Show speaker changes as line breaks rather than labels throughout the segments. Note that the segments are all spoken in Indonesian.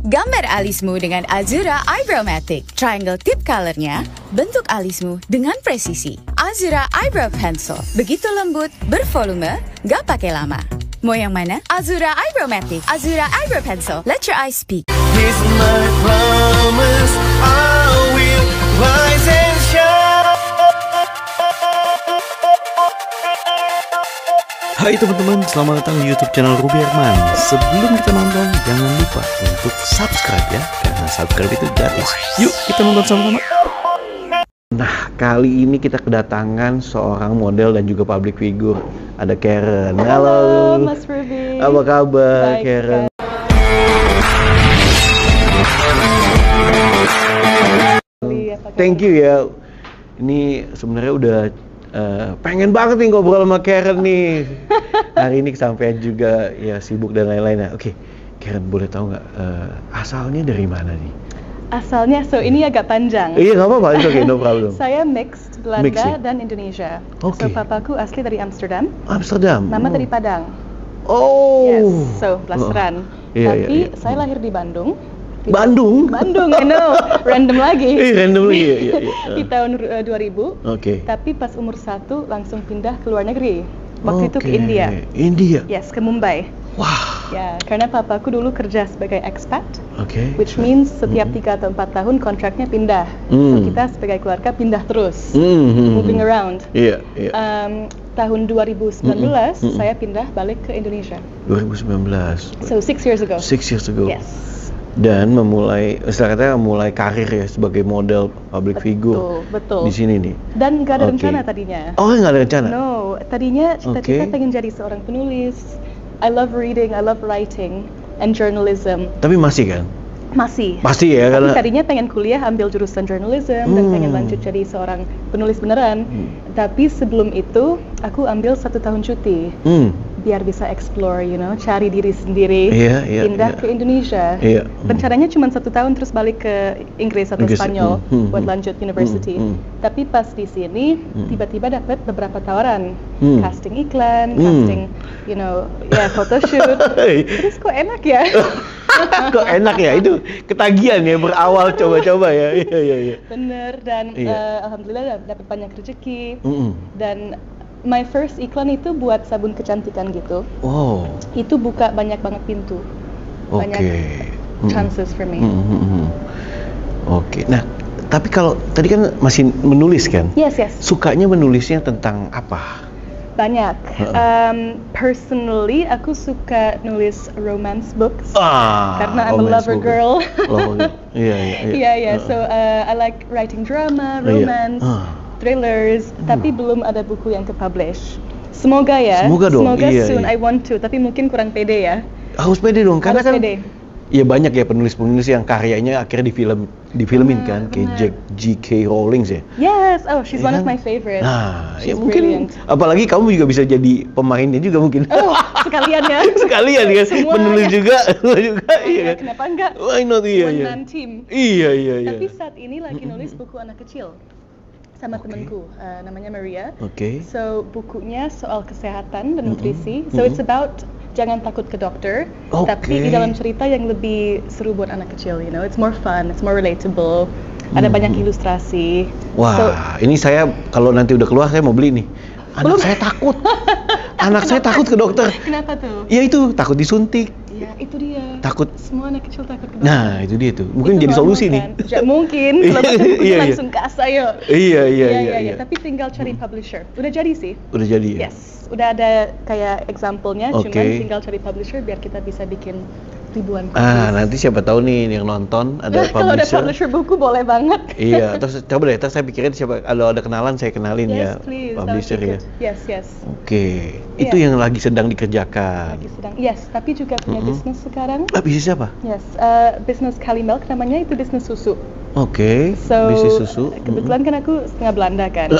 Gambar alismu dengan Azura Eyebrow Matic. Triangle tip colornya, bentuk alismu dengan presisi. Azura Eyebrow Pencil. Begitu lembut, bervolume, gak pakai lama. Mau yang mana? Azura Eyebrow Matic. Azura Eyebrow Pencil. Let your eyes speak.
Here's my promise, I will rise and shine.
Hai teman-teman, selamat datang di YouTube channel Ruby Herman. Sebelum kita nonton, jangan lupa untuk subscribe ya, karena subscribe itu gratis. Yuk kita nonton sama-sama. Nah, kali ini kita kedatangan seorang model dan juga public figure. Ada Karen.
Halo, Mas Ruby.
Apa kabar,
Baik,
Karen? Thank you ya. Ini sebenarnya udah pengen banget nih ngobrol sama Karen nih. Hari ini kesampaian juga ya, sibuk dan lain-lain ya. Oke, Karen boleh tahu nggak asalnya dari mana nih?
Asalnya, ini agak panjang.
Iya nggak apa-apa, itu oke, no problem.
Saya mixed Belanda
Mix, ya?
dan Indonesia.
Oke.
So papaku asli dari Amsterdam,
Amsterdam.
mama dari Padang.
Oh.
Yes, so blasteran.
Iya,
Tapi
iya.
saya lahir di Bandung.
Bandung?
Bandung, I know. Random lagi.
Random lagi ya.
Di tahun 2000.
Oke.
Tapi pas umur 1 langsung pindah ke luar negeri. Waktu itu ke India.
India.
Yes, ke Mumbai.
Wah.
Ya, karena papaku dulu kerja sebagai expat.
Oke.
Which means setiap 3 atau 4 tahun kontraknya pindah. So kita sebagai keluarga pindah terus, moving around.
Iya, iya.
Tahun 2019 saya pindah balik ke Indonesia.
2019.
So 6 years ago.
6 years ago.
Yes.
Dan istilahnya mulai karir ya sebagai model public figure.
Betul.
Di sini nih.
Dan nggak ada
Oke.
rencana tadinya.
Oh, nggak ada rencana?
No, tadinya cita-cita
Oke.
pengen jadi seorang penulis. I love reading, I love writing, and journalism.
Tapi masih kan?
Masih.
Pasti ya,
Tapi
karena
tadinya pengen kuliah ambil jurusan journalism dan pengen lanjut jadi seorang penulis beneran. Tapi sebelum itu aku ambil 1 tahun cuti biar bisa explore, cari diri sendiri,
Iya, iya,
pindah
iya.
ke Indonesia.
Iya.
Rencananya cuma 1 tahun terus balik ke Inggris atau
Inggris,
Spanyol buat lanjut university. Tapi pas di sini tiba-tiba dapat beberapa tawaran, casting iklan, casting, photoshoot. Terus kok enak ya?
kok enak ya, itu ketagihan ya berawal coba-coba ya. Iya.
Bener, dan
Iya.
alhamdulillah dapat banyak rezeki. Dan my first iklan itu buat sabun kecantikan gitu.
Wow.
Itu buka banyak banget pintu. Banyak chances for me.
Oke. Nah, tapi kalau tadi kan masih menulis kan?
Yes.
Sukanya menulisnya tentang apa?
Banyak. Personally, aku suka nulis romance books. Karena I'm a
romance
lover
book.
girl.
Iya.
Yeah. So I like writing drama, romance, thrillers. Tapi belum ada buku yang ke-publish. Semoga ya.
Semoga dong.
Semoga
Iya,
soon.
iya.
I want to. Tapi mungkin kurang pede ya.
Harus pede dong, karena
Harus
kan
pede.
ya banyak ya penulis-penulis yang karyanya akhirnya difilmin kan, kayak J.K. Rowling ya.
Yes, she's
Ya
one of
kan?
my favorites.
Nah,
She's
ya mungkin
brilliant.
apalagi kamu juga bisa jadi pemainnya juga mungkin.
Sekalian ya.
Sekalian ya,
Semuanya.
penulis juga iya kan.
Kenapa enggak?
Why not, iya.
One man team.
Iya.
Tapi saat ini lagi nulis buku anak kecil sama temanku, namanya Maria.
Oke.
So bukunya soal kesehatan dan nutrisi. So it's about jangan takut ke dokter, tapi di dalam cerita yang lebih seru buat anak kecil. It's more fun, it's more relatable. Ada banyak ilustrasi.
Wah, ini saya kalau nanti udah keluar saya mau beli nih. Anak saya takut. Anak saya takut ke dokter.
Kenapa tuh?
Ya itu, takut disuntik.
Ya itu dia.
Takut.
Semua anak kecil takut ke dokter.
Nah, itu dia tuh. Mungkin
Itu
jadi
normal
solusi
kan?
nih.
Mungkin kalau baca bukunya
Iya.
langsung kas ayo.
Iya.
Tapi tinggal cari publisher. Udah jadi sih.
Udah jadi ya?
Yes. Udah ada kayak example-nya,
Oke.
cuman tinggal cari publisher biar kita bisa bikin ribuan copies.
Nanti siapa tahu nih yang nonton ada
Kalau ada
publisher.
publisher buku boleh banget.
Iya, terus coba deh, terus saya pikirin siapa, kalau ada kenalan saya kenalin ya,
Yes, please. That would
publisher
be
ya.
good. Yes.
Oke, itu
Iya.
yang lagi sedang dikerjakan.
Lagi sedang. Yes, tapi juga punya bisnis sekarang.
Bisnis apa?
Yes, bisnis Kalimilk namanya, itu bisnis susu.
Oke,
So,
bisnis susu.
kebetulan kan aku setengah Belanda kan.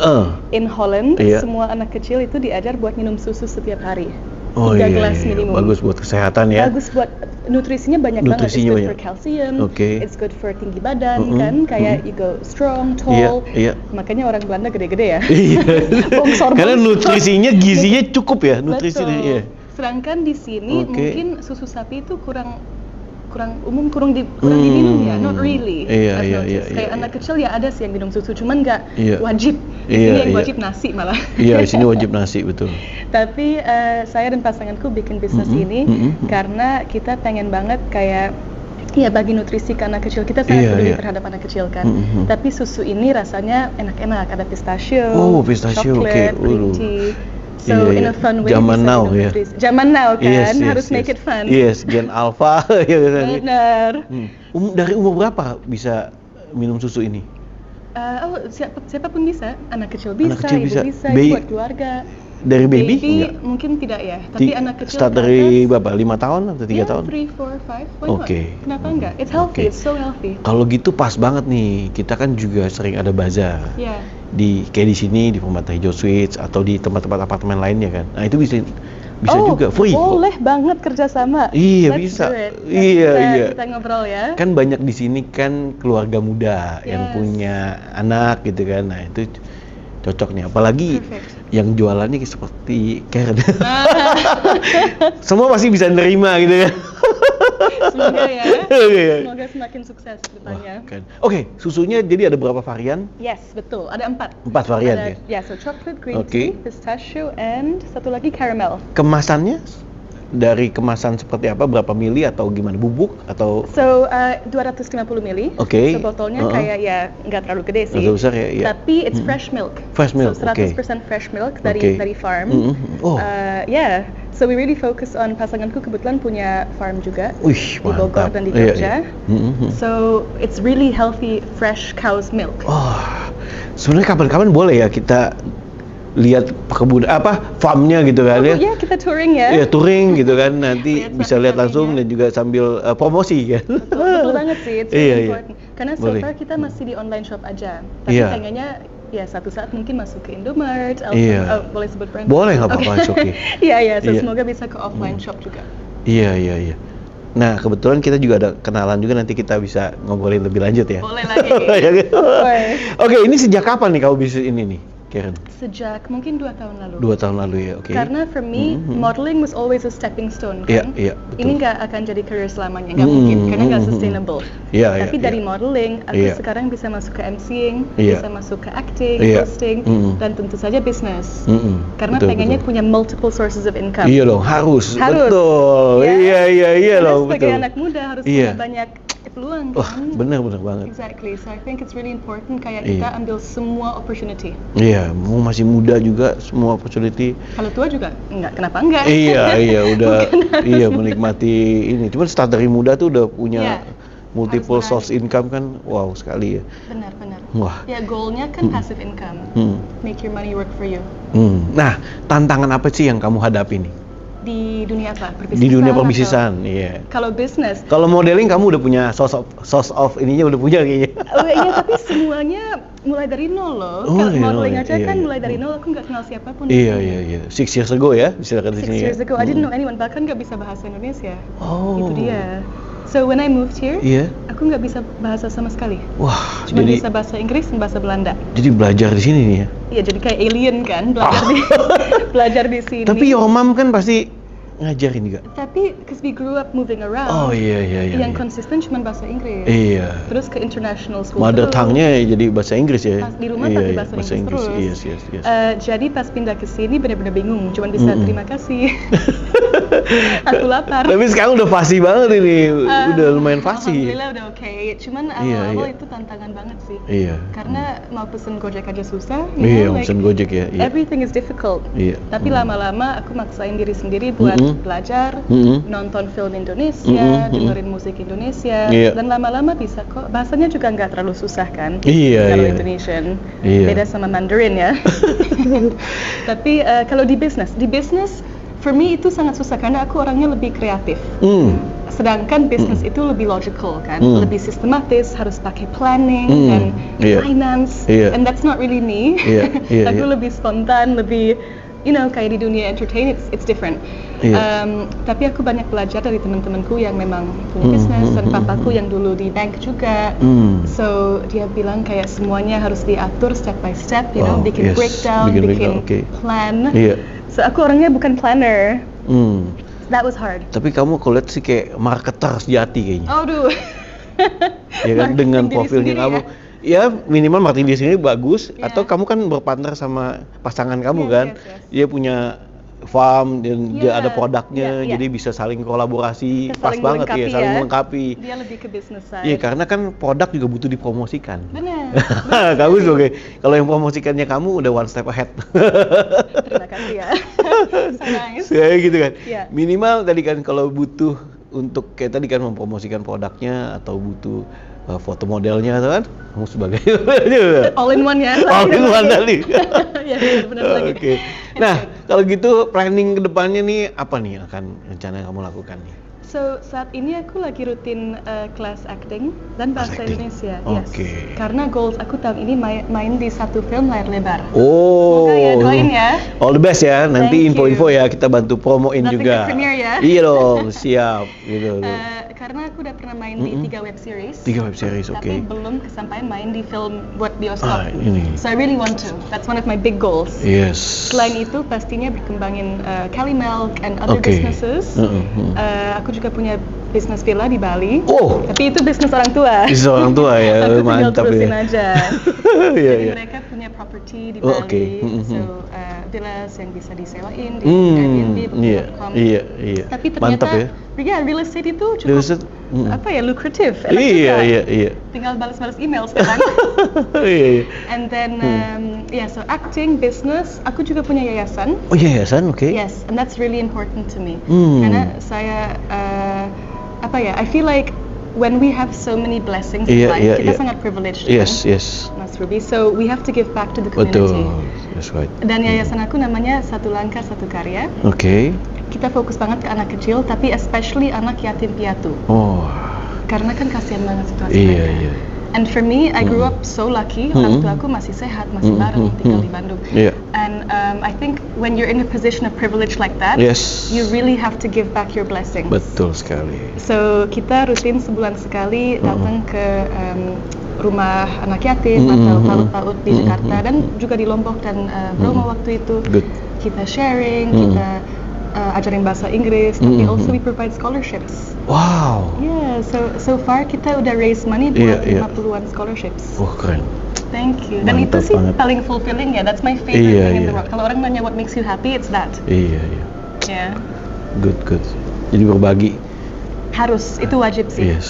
In Holland,
Iya.
semua anak kecil itu diajar buat minum susu setiap hari.
Oh
3
iya,
gelas
iya.
minimum.
Bagus buat kesehatan ya.
Bagus buat nutrisinya banyak
Nutrisinya
banget. It's good
banyak.
for calcium.
Oke.
It's good for tinggi badan kan. Kayak you go strong, tall.
Iya.
Makanya orang Belanda gede-gede ya.
Iya.
Bongsor.
Karena nutrisinya, gizinya cukup ya, nutrisi.
Betul.
Iya.
Sedangkan di sini
Oke.
mungkin susu sapi itu kurang kurang umum, kurang diminum ya, not really.
Iya,
I've
iya,
noticed.
iya,
Kayak
iya.
anak kecil ya ada sih yang minum susu, cuman nggak
Iya.
wajib. Di
Iya,
sini yang
iya.
wajib nasi malah.
Iya, di sini wajib nasi, betul.
Tapi saya dan pasanganku bikin bisnis ini karena kita pengen banget kayak ya bagi nutrisi ke anak kecil. Kita sangat
Iya,
peduli
iya.
terhadap anak kecil kan. Tapi susu ini rasanya enak-enak, ada pistachio,
Oh, pistachio,
coklat,
oke.
green
Waduh.
tea. So
Iya,
in
iya.
a fun way
Zaman
bisa
now,
minum
ya.
nutrisi. Zaman now kan,
Yes,
harus make
yes.
it fun.
Yes, gen alpha. Ya, kan?
Benar.
Dari umur berapa bisa minum susu ini?
Siapapun bisa, anak kecil bisa,
Anak kecil
ibu
bisa.
bisa,
Bayi-
buat keluarga.
Dari baby? Enggak.
Mungkin tidak ya, tapi anak kecil
Start
ke
dari
atas,
berapa? 5 tahun atau 3 tahun?
3, 4, 5, why not?
Oke.
Kenapa enggak? It's healthy,
Oke.
it's so healthy.
Kalau gitu pas banget nih. Kita kan juga sering ada bazar.
Ya,
Kayak di sini di Permata Hijau Suites atau di tempat-tempat apartemen lainnya kan. Nah, itu bisa
oh,
juga free.
boleh banget kerjasama.
Iya,
Let's
bisa.
do it.
Iya, iya.
Kita ngobrol ya.
Kan banyak di sini kan keluarga muda yang
Yes.
punya anak gitu kan. Nah, itu cocok nih. Apalagi
Perfect.
yang jualannya seperti Karen. Semua pasti bisa nerima gitu ya.
Semoga ya.
Iya.
Semoga semakin sukses ke depannya.
Kan. Oke, susunya jadi ada berapa varian?
Yes, betul. Ada 4.
4 varian
Ada,
ya.
so chocolate, green
Oke.
tea, pistachio, and satu lagi caramel.
Kemasannya dari kemasan seperti apa? Berapa mili atau gimana? Bubuk atau
So, 250 mili.
Oke.
So, botolnya kayak ya nggak terlalu gede sih.
Agak besar ya, iya.
Tapi it's fresh milk.
Fresh milk,
So,
oke.
100% fresh milk dari
Oke.
dari farm.
Oh.
Yeah. So we really focus on, pasanganku kebetulan punya farm juga
Wih,
di Bogor
mantap.
dan di
Iya,
Jogja.
iya.
So it's really healthy fresh cow's milk.
Oh, sebenarnya kapan-kapan boleh ya kita lihat farmnya gitu kan ya?
Ya, kita touring ya.
Iya, touring gitu kan, nanti
Lihat
bisa lihat
sapi-sapinya.
langsung dan juga sambil promosi kan.
Betul banget sih, it's
Iya,
really
iya.
important. Karena so
Boleh.
far kita masih di online shop aja. Tapi
Iya.
pengennya ya satu saat mungkin masuk ke Indomart,
Iya.
boleh sebut brand?
Boleh, nggak apa-apa, it's okay.
Iya, iya, so
Iya.
semoga bisa ke offline shop juga.
Iya, iya, iya. Nah, kebetulan kita juga ada kenalan juga, nanti kita bisa ngobrolin lebih lanjut ya.
Boleh lagi.
Iya, kan?
Of course.
Oke, ini sejak kapan nih kamu bisnis ini nih, Karen?
Sejak mungkin 2 tahun lalu.
2 tahun lalu ya, oke.
Karena for me, modeling was always a stepping stone
Iya,
kan.
iya, betul.
Ini nggak akan jadi career selamanya, nggak mungkin, karena nggak sustainable.
Iya, iya,
Tapi dari
iya.
modeling, aku
Iya.
sekarang bisa masuk ke MCing,
Iya.
bisa masuk ke acting,
Iya.
hosting, dan tentu saja bisnis. Karena
Betul,
pengennya
betul.
punya multiple sources of income.
Iya dong, harus.
Harus.
Betul.
Ya.
Iya
Karena
loh,
sebagai
betul.
anak muda harus
Iya.
punya banyak peluang
Wah,
kan.
benar banget.
Exactly. So I think it's really important kayak
Iya.
kita ambil semua opportunity.
Iya, mau masih muda juga semua opportunity.
Kalau tua juga enggak, kenapa enggak?
Iya, udah
Bukan harus
iya
muda.
menikmati ini. Cuman start dari muda tuh udah punya
Iya,
multiple
harus
source
berani.
income kan, wow sekali ya.
Benar.
Wah.
Ya goalnya kan passive income. Make your money work for you.
Nah, tantangan apa sih yang kamu hadapi nih
Di dunia apa?
di dunia
atau-
perbisnisan? Iya.
Kalau bisnis,
Kalau modeling kamu udah punya source of ininya udah punya kayaknya.
iya tapi semuanya mulai dari nol loh.
Oh,
Kalau
dari nol
modeling
ya?
aja
Iya,
kan
iya.
mulai dari nol, aku nggak kenal siapapun. di
Iya,
sini.
iya. 6 years ago ya, silakan di
6
sini
years
ya.
ago, I didn't know anyone, bahkan nggak bisa bahasa Indonesia.
Oh.
Itu dia. So when I moved here,
Iya.
aku nggak bisa bahasa sama sekali.
Wah,
Cuma
jadi
bisa bahasa Inggris dan bahasa Belanda.
jadi belajar di sini nih ya.
Iya, jadi kayak alien kan, belajar di sini.
Tapi your mom kan pasti ngajarin juga.
Tapi because we grew up moving around.
Oh iya.
Yang
Iya.
konsisten cuma bahasa Inggris.
Iya.
Terus ke international school.
Mother
terus.
tongue-nya jadi bahasa Inggris ya.
Di rumah
Iya,
pakai bahasa Inggris terus.
Yes.
Jadi pas pindah ke sini benar-benar bingung, cuma bisa terima kasih. Aku lapar.
Tapi sekarang udah fasih banget ini, udah lumayan fasih.
Alhamdulillah udah oke. Cuman
Iya,
awal-awal
iya.
itu tantangan banget sih.
Iya.
Karena mau pesen Gojek aja susah.
Iya,
like,
pesen Gojek ya. Iya.
Everything is difficult.
Iya.
Tapi lama-lama aku maksain diri sendiri buat belajar, nonton film Indonesia, dengerin musik Indonesia,
Iya.
dan lama-lama bisa kok. Bahasanya juga nggak terlalu susah kan?
Iya,
Kalau
iya.
Indonesian,
Iya.
beda sama Mandarin ya. Tapi kalau di bisnis, for me itu sangat susah karena aku orangnya lebih kreatif. Sedangkan bisnis itu lebih logical kan, lebih sistematis, harus pakai planning dan
Iya.
finance,
Iya.
and that's not really me.
Iya, iya,
Aku
iya.
lebih spontan, lebih kayak di dunia entertain it's different.
Iya.
Tapi aku banyak belajar dari teman-temanku yang memang punya bisnis dan papaku yang dulu di bank juga. So dia bilang kayak semuanya harus diatur step by step,
Wow,
bikin
yes.
breakdown,
Bikin
bikin
breakdown, oke.
plan.
Iya.
So aku orangnya bukan planner. That was hard.
Tapi kamu aku lihat sih kayak marketer sejati kayaknya.
Aduh.
Ya kan, dengan
Marketing diri
profilnya
sendiri
kamu. Ya minimal marketing diri sendiri bagus. Atau kamu kan berpartner sama pasangan kamu kan. Dia punya farm dan dia ada produknya, jadi bisa saling kolaborasi.
Kita
Pas
saling
banget ya,
melengkapi
saling
ya.
melengkapi.
Dia lebih ke business side.
Iya, karena kan produk juga butuh dipromosikan.
Benar.
Kamu sebagai, kalau yang promosikannya kamu udah one step ahead.
Terima kasih ya. So nice.
Kayak gitu kan.
Iya.
Minimal tadi kan kalau butuh untuk kayak tadi kan mempromosikan produknya atau butuh foto modelnya atau kan kamu sebagai
All in one ya.
all in one tadi.
Ya, benar lagi.
Oke. Nah, kalau gitu planning kedepannya nih apa nih akan rencana yang kamu lakukan nih?
So saat ini aku lagi rutin kelas acting dan bahasa
Acting.
Indonesia.
Oke.
Yes. Karena goals aku tahun ini main di satu film layar lebar.
Oh.
Semoga ya, doain ya.
All the best ya. Nanti
Thank
info-info
you.
ya kita bantu promoin
Datang
juga.
ke premiere ya.
Iya dong, siap gitu.
Karena aku udah pernah main di 3 web series.
3 web series, oke.
Tapi belum kesampaian main di film buat bioskop.
Ini.
So I really want to. That's one of my big goals.
Yes.
Selain itu pastinya berkembangin Cali Milk and other
Oke.
businesses. Aku juga punya bisnis villa di Bali.
Oh.
Tapi itu bisnis orang tua.
Bisnis orang tua ya,
Aku tinggal
mantap
terusin
ya.
aja.
Iya,
Jadi
iya.
mereka punya property di
Oh,
Bali.
oke.
So villas yang bisa disewain di
Iya,
Airbnb.com.
iya.
Tapi ternyata
Mantap ya.
real estate itu
Real
cukup
estate,
apa ya, lucrative. enak
Iya,
juga.
iya.
Tinggal balas-balas email sekarang.
Iya.
And then so acting, business, aku juga punya yayasan.
Oh iya, yayasan, oke.
Yes, and that's really important to me.
Hmm.
Karena saya I feel like when we have so many blessings in
Iya,
life,
iya,
kita
iya.
sangat privileged
Yes,
kan,
yes.
Mas Ruby. So we have to give back to the community.
Betul. That's right.
Dan yayasan aku namanya Satu Langkah Satu Karya.
Oke.
Kita fokus banget ke anak kecil, tapi especially anak yatim piatu.
Oh.
Karena kan kasihan banget situasi
Iya,
mereka.
iya.
And for me, I grew up so lucky. Orang tua aku masih sehat, masih bareng, tinggal di Bandung.
Iya.
And I think when you're in a position of privilege like that,
Yes.
you really have to give back your blessings.
Betul sekali.
So kita rutin sebulan sekali datang ke rumah anak yatim atau PAUD di Jakarta dan juga di Lombok dan Bromo waktu itu.
Good.
Kita sharing, kita ajarin bahasa Inggris, tapi also we provide scholarships.
Wow.
Yeah, so far kita udah raise money
Iya,
buat
iya.
50-an scholarships.
Wah, keren.
Thank you. Dan
Mantap
itu sih
banget.
paling fulfilling ya. That's my favorite
Iya,
thing in
iya.
the world. Kalau orang nanya what makes you happy, it's that.
Iya, iya.
Yeah.
Good. Jadi berbagi.
Harus, itu wajib sih.
Yes.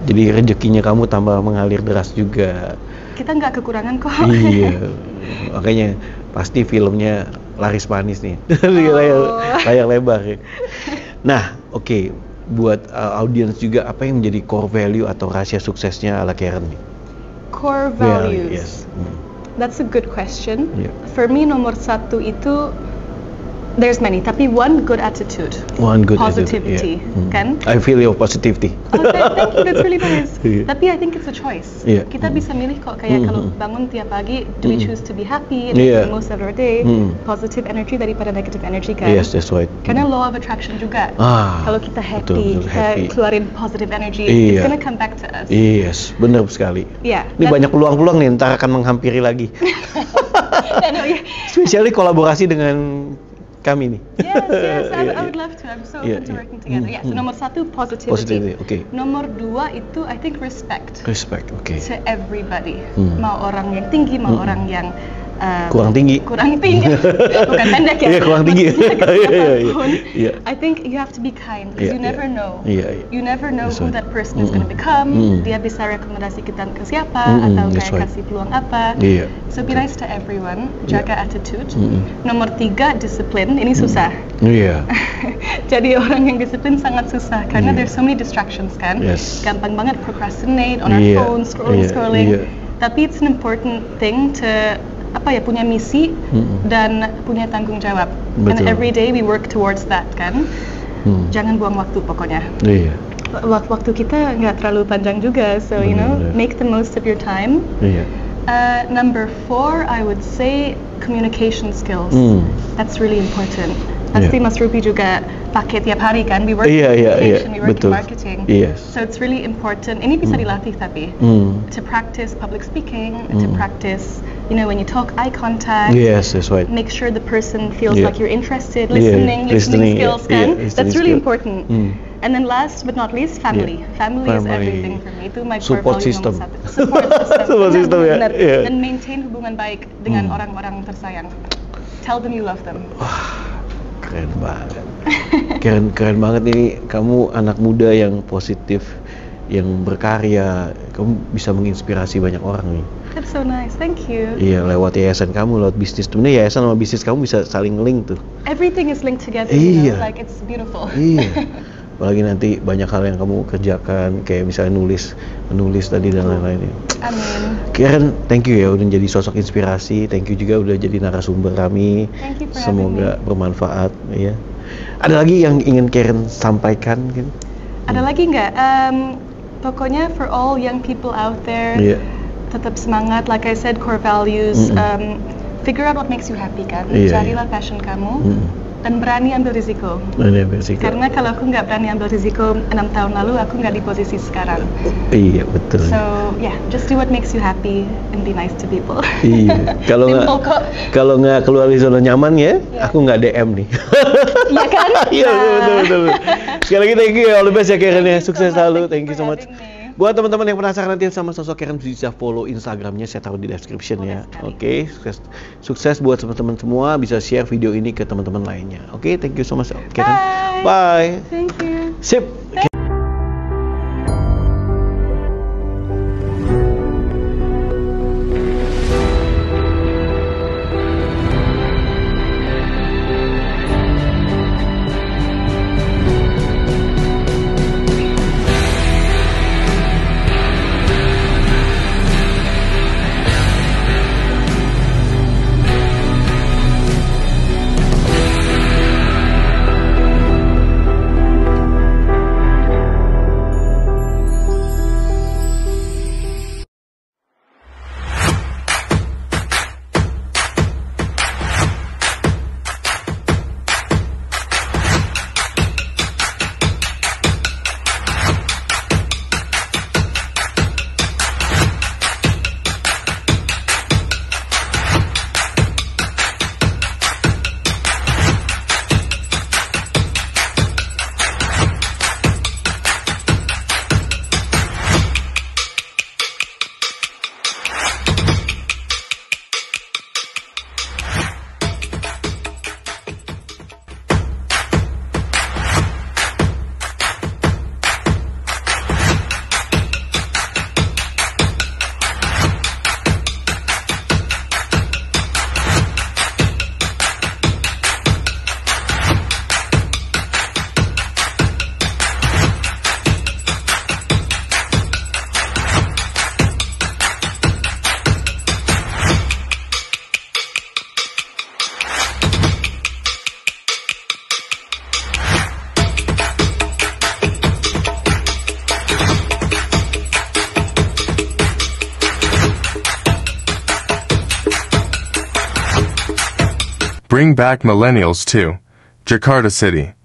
Jadi rezekinya kamu tambah mengalir deras juga.
Kita nggak kekurangan kok.
Iya. Makanya pasti filmnya laris manis nih. Di layar lebar ya. Nah, oke. Buat audiens juga apa yang menjadi core value atau rahasia suksesnya ala Karen nih?
Core
Value,
values.
yes.
That's a good question.
Yeah.
For me nomor satu itu there's many, tapi one good attitude.
One good
Positivity,
attitude, yeah.
kan?
I feel your positivity.
Oh, thank you, that's really nice.
Iya.
Tapi I think it's a choice.
Iya.
Kita bisa milih kok, kayak kalau bangun tiap pagi, do we choose to be happy and
Iya.
make the most of our day, positive energy daripada negative energy kan?
Yes, that's right.
Karena law of attraction juga.
Ah,
Kalau kita happy,
betul,
kita
happy.
keluarin positive energy,
Iya.
it's gonna come back to us.
Yes, benar sekali.
Iya.
Ini banyak peluang-peluang nih, ntar akan menghampiri lagi. Spesialnya kolaborasi dengan kami nih.
Yes, I
Iya,
would love to. I'm so
Iya,
open to
iya.
working together. Yeah, so nomor satu positivity.
Positivity, oke.
Nomor dua itu I think respect
Respect, oke.
to everybody. Mau orang yang tinggi, mau orang yang
Kurang tinggi.
bukan pendek ya.
Iya, kurang tinggi.
Maksudnya
Iya,
siapapun.
iya.
I think you have to be kind because
Iya,
you never
iya.
know.
Iya, iya.
You never know
That's
who
right.
that person is going to become. Dia bisa rekomendasi kita ke siapa atau
that's
kayak
right.
kasih peluang apa.
Iya.
So be nice to everyone. Jaga attitude. Nomor tiga disiplin. Ini susah.
Iya.
Jadi orang yang disiplin sangat susah karena there's so many distractions kan.
Yes.
Gampang banget procrastinate on our
Iya,
phone, scrolling.
iya.
Tapi it's an important thing to punya misi dan punya tanggung jawab. And
Betul.
every day we work towards that kan. Jangan buang waktu pokoknya.
Iya.
Waktu kita nggak terlalu panjang juga, so you know,
Benar.
make the most of your time.
Iya.
Number 4, I would say communication skills. That's really important. Pasti Mas Ruby juga pakai tiap hari kan? We work in communication, we work
betul.
in marketing.
Yes.
So it's really important. Ini bisa dilatih tapi to practice public speaking, to practice you know, when you talk, eye contact.
Yes, that's right.
Make sure the person feels
Yeah.
like you're interested.
Yeah,
Listening skills, kan? That's really important. And then last but not least, family. Family is
Family.
everything for me. Itu my
Support
core value
system.
nomor 1. Support system.
Support system, ya.
Benar.
Yeah.
Dan maintain hubungan baik dengan orang-orang tersayang. Tell them you love them.
Keren banget. Keren banget ini, kamu anak muda yang positif, yang berkarya, kamu bisa menginspirasi banyak orang nih.
That's so nice, thank you.
Iya, lewat yayasan kamu, lewat bisnis. Sebenarnya yayasan sama bisnis kamu bisa saling link tuh.
Everything is linked together, you
Iya.
know, like it's beautiful.
Iya. Apalagi nanti banyak hal yang kamu kerjakan, kayak misalnya menulis tadi dan lain-lain.
Amin.
Karen, thank you ya udah jadi sosok inspirasi. Thank you juga udah jadi narasumber kami.
Thank you for
Semoga
having me.
bermanfaat ya. Ada lagi yang ingin Karen sampaikan gitu?
Ada lagi nggak? Pokoknya for all young people out there,
Iya.
tetap semangat. Like I said, core values. Figure out what makes you happy kan.
Iya,
Carilah passion kamu dan berani ambil risiko.
Ini bersih.
Karena kalau aku nggak berani ambil risiko 6 tahun lalu, aku nggak di posisi sekarang.
Iya betul.
So yeah, just do what makes you happy and be nice to people.
Iya.
Simple kok.
Kalau nggak keluar dari zona nyaman ya, aku nggak DM nih.
Iya kan?
Iya betul. Sekali lagi thank you ya, all the best ya Karen ya, sukses selalu. Thank you so much. Buat teman-teman yang penasaran nanti sama sosok Karen, bisa follow Instagramnya, saya taruh di description ya. Oke, sukses buat teman-teman semua, bisa share video ini ke teman-teman lainnya. Oke, thank you so much Karen. Bye.
Thank you.
Sip.
Bring back millennials to Jakarta City.